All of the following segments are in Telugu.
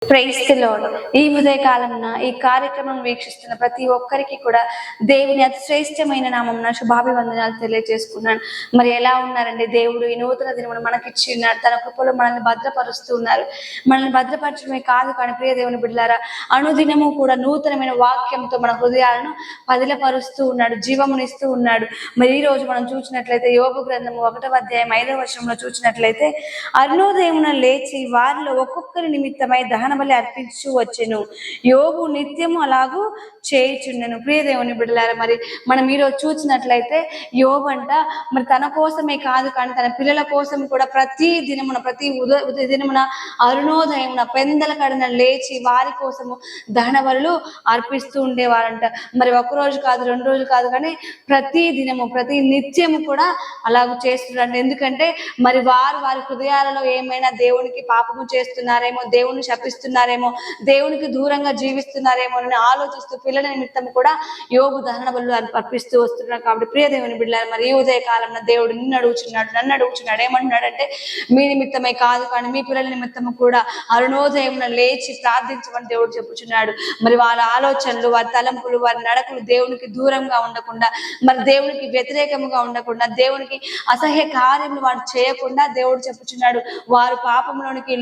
Praise the lord. ఈ ఉదయకాలమున ఈ కార్యక్రమం వీక్షిస్తున్న ప్రతి ఒక్కరికి కూడా దేవుని అతి శ్రేష్టమైన నామమున శుభాభివందనాలు తెలియజేసుకున్నాను. మరి ఎలా ఉన్నారండి? దేవుడు ఈ నూతన దినమును మనకిచ్చి ఉన్నాడు. తన కృపలో మనల్ని భద్రపరుస్తూ ఉన్నారు. మనల్ని భద్రపరచడమే కాదు కానీ ప్రియ దేవుని బిడ్డలారా, అనుదినము కూడా నూతనమైన వాక్యంతో మన హృదయాలను పదిలపరుస్తూ ఉన్నాడు, జీవమునిస్తూ ఉన్నాడు. మరి ఈ రోజు మనం చూసినట్లయితే యోబు గ్రంథము 1వ అధ్యాయం 5వ వచనంలో చూసినట్లయితే, అరుణోదయమున లేచి వారిలో ఒక్కొక్కరి నిమిత్తమై దహన బలి అర్పించు వచ్చెను, యోబు నిత్యము అలాగూ చేయుచుండెను. ప్రియ దేవుని బిడ్డలారా, మరి మనం ఈరోజు చూసినట్లయితే యోబు అంట మరి తన కోసమే కాదు కానీ తన పిల్లల కోసం కూడా ప్రతి దినమున అరుణోదయమున పెందల కడన లేచి వారి కోసము దహన బలులు అర్పిస్తూ ఉండేవారంట. మరి ఒక రోజు కాదు, 2 రోజులు కాదు కానీ ప్రతి దినము ప్రతి నిత్యము కూడా అలాగూ చేస్తున్నారంట. ఎందుకంటే మరి వారి హృదయాలలో ఏమైనా దేవునికి పాపము చేస్తున్నారేమో, దేవుని శపిస్తున్నారేమో, దేవునికి దూరంగా జీవిస్తున్నారేమో అని ఆలోచిస్తూ పిల్లల నిమిత్తం కూడా యోబు దహన బలులు అర్పిస్తూ వస్తున్నారు. కాబట్టి ప్రియ దేవుని బిడ్డలారా, మరి ఈ ఉదయ కాలంలో దేవుడు నన్ను అడుగుచున్నాడు. ఏమంటున్నాడంటే, మీ నిమిత్తమే కాదు కానీ మీ పిల్లల నిమిత్తము కూడా అరుణోదయమున లేచి ప్రార్థించమని దేవుడు చెప్పుచున్నాడు. మరి వారి ఆలోచనలు, వారి తలంపులు, వారి నడకలు దేవునికి దూరంగా ఉండకుండా, మరి దేవునికి వ్యతిరేకముగా ఉండకుండా, దేవునికి అసహ్య కార్యములు వారు చేయకుండా దేవుడు చెప్పుచున్నాడు. వారు పాపంలోనికి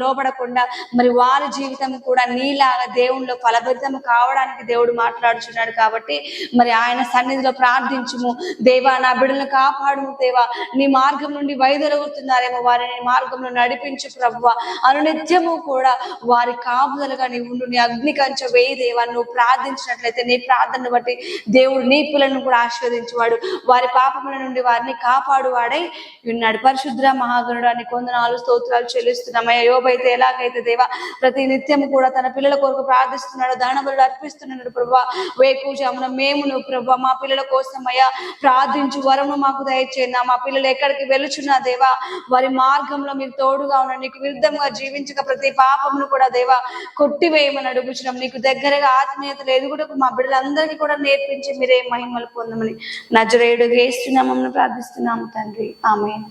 లోపడకుండా మరి వారి జీవితం కూడా నీలాగా దేవునిలో ఫలభరితం కావడానికి దేవుడు మాట్లాడుచున్నాడు. కాబట్టి మరి ఆయన సన్నిధిలో ప్రార్థించుము. దేవా, నా బిడ్డలను కాపాడుము. దేవా, నీ మార్గం నుండి వైదొలుగుతున్నారేమో వారిని మార్గంలో నడిపించు ప్రభువా. అనునిత్యము కూడా వారి కాపుదలుగా నీవు ఉండు. నీ అగ్ని కంచె వేయి దేవా. నువ్వు ప్రార్థించినట్లయితే నీ ప్రార్థనను బట్టి దేవుడు నీ పిల్లలను కూడా ఆశీర్వదించువాడు. వారి పాపముల నుండి వారిని కాపాడువాడై ఉన్నాడు. పరిశుద్ర మహాగణుడు అని కొందనాలు స్తోత్రాలు చెల్లిస్తున్నామయ్యా. యోబు అయితే ఎలాగైతే దేవా ప్రతి నిత్యము కూడా తన పిల్లల కొరకు ప్రార్థిస్తున్నాడు, దహన బలులు అర్పిస్తున్నాడు ప్రభువా. వేకుజామున మేమును ప్రభువా మా పిల్లల కోసం అయ్యా ప్రార్థించు వరము మాకు దయచేయండి. మా పిల్లలు ఎక్కడికి వెలుచున్నా దేవా వారి మార్గంలో మీరు తోడుగా ఉన్న నీకు విరుద్ధంగా జీవించక ప్రతి పాపమును కూడా దేవా కొట్టివేయమని అడుగుచున్నాం. నీకు దగ్గరగా ఆత్మీయతలు ఎదుగుటకు మా బిడ్డలందరికీ కూడా నేర్పించి మీరే మహిమలు పొందమని నజరేయుడు యేసు నామమున ప్రార్థిస్తున్నాము తండ్రి. ఆమేన్.